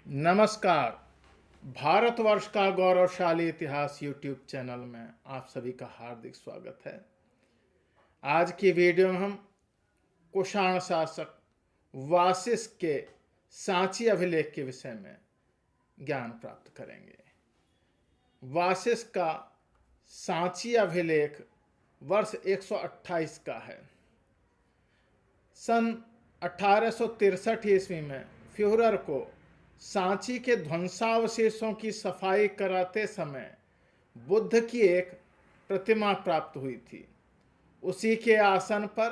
नमस्कार। भारतवर्ष का गौरवशाली इतिहास यूट्यूब चैनल में आप सभी का हार्दिक स्वागत है। आज की वीडियो में हम कुषाण शासक वासिष्ठ के सांची अभिलेख के विषय में ज्ञान प्राप्त करेंगे। वासिष्ठ का सांची अभिलेख वर्ष 128 का है। सन 1863 ईस्वी में फ्यूहरर को सांची के ध्वंसावशेषों की सफाई कराते समय बुद्ध की एक प्रतिमा प्राप्त हुई थी। उसी के आसन पर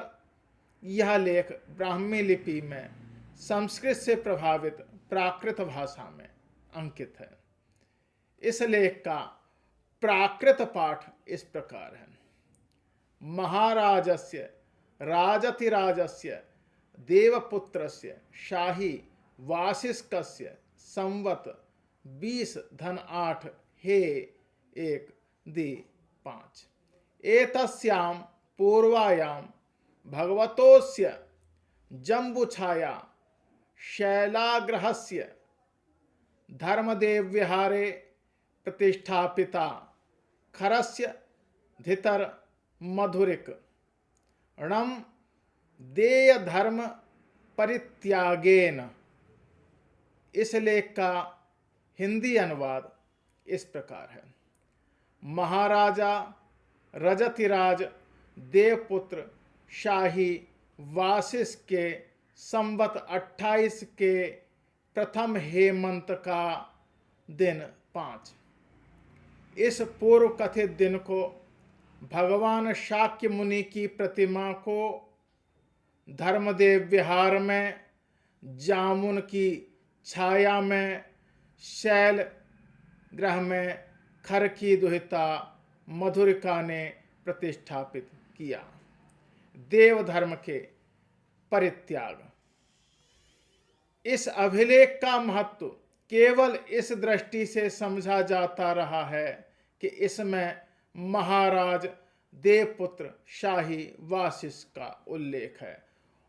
यह लेख ब्राह्मी लिपि में संस्कृत से प्रभावित प्राकृत भाषा में अंकित है। इस लेख का प्राकृत पाठ इस प्रकार है। महाराजस्य राजतिराजस्य देवपुत्रस्य शाही वासिष्ठस्य संवत 20-8 हे 1-5 एतस्यां पूर्वायां भगवतोस्य जम्बुछाया शैलाग्रहस्य धर्मदेवविहारे प्रतिष्ठापिता खरस्य धितर मधुरिक णम देय धर्म परित्यागेन। इस लेख का हिंदी अनुवाद इस प्रकार है। महाराजा रजतिराज देवपुत्र शाही वासिष्ठ के संवत 28 के प्रथम हेमंत का दिन 5। इस पूर्व कथित दिन को भगवान शाक्य मुनि की प्रतिमा को धर्मदेव विहार में जामुन की छाया में शैल ग्रह में खर की दुहिता मधुरिका ने प्रतिष्ठापित किया। देव धर्म के परित्याग। इस अभिलेख का महत्व केवल इस दृष्टि से समझा जाता रहा है कि इसमें महाराज देवपुत्र शाही वासिष्ठ का उल्लेख है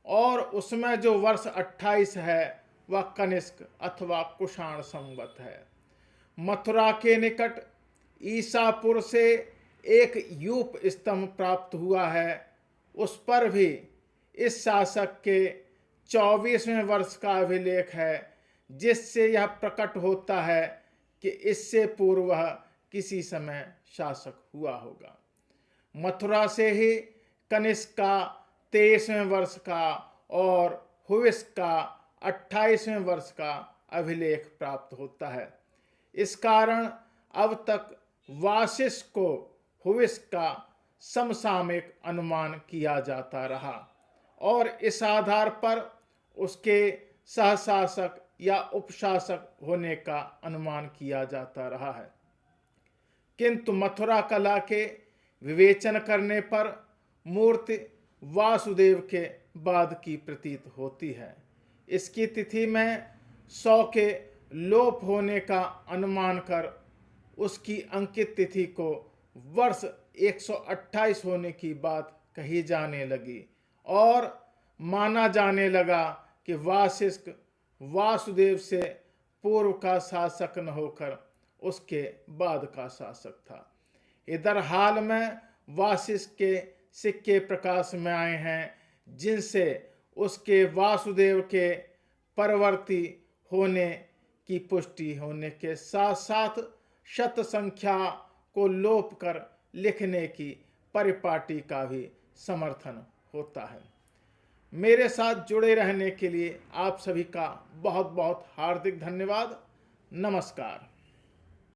और उसमें जो वर्ष 28 है वह कनिष्क अथवा कुषाण संवत है। मथुरा के निकट ईसापुर से एक यूप स्तंभ प्राप्त हुआ है। उस पर भी इस शासक के 24वें वर्ष का अभिलेख है, जिससे यह प्रकट होता है कि इससे पूर्व वह किसी समय शासक हुआ होगा। मथुरा से ही कनिष्क का 23वें वर्ष का और हुविष्ठ का 28वें वर्ष का अभिलेख प्राप्त होता है। इस कारण अब तक वासिष्ठ को हुविष्ठ का समसामयिक अनुमान किया जाता रहा और इस आधार पर उसके सहशासक या उपशासक होने का अनुमान किया जाता रहा है। किंतु मथुरा कला के विवेचन करने पर मूर्ति वासुदेव के बाद की प्रतीत होती है। इसकी तिथि में 100 के लोप होने का अनुमान कर उसकी अंकित तिथि को वर्ष 128 होने की बात कही जाने लगी और माना जाने लगा कि वासिष्ठ वासुदेव से पूर्व का शासक न होकर उसके बाद का शासक था। इधर हाल में वासिष्ठ के सिक्के प्रकाश में आए हैं, जिनसे उसके वासुदेव के परवर्ती होने की पुष्टि होने के साथ साथ शत संख्या को लोप कर लिखने की परिपाटी का भी समर्थन होता है। मेरे साथ जुड़े रहने के लिए आप सभी का बहुत बहुत हार्दिक धन्यवाद। नमस्कार।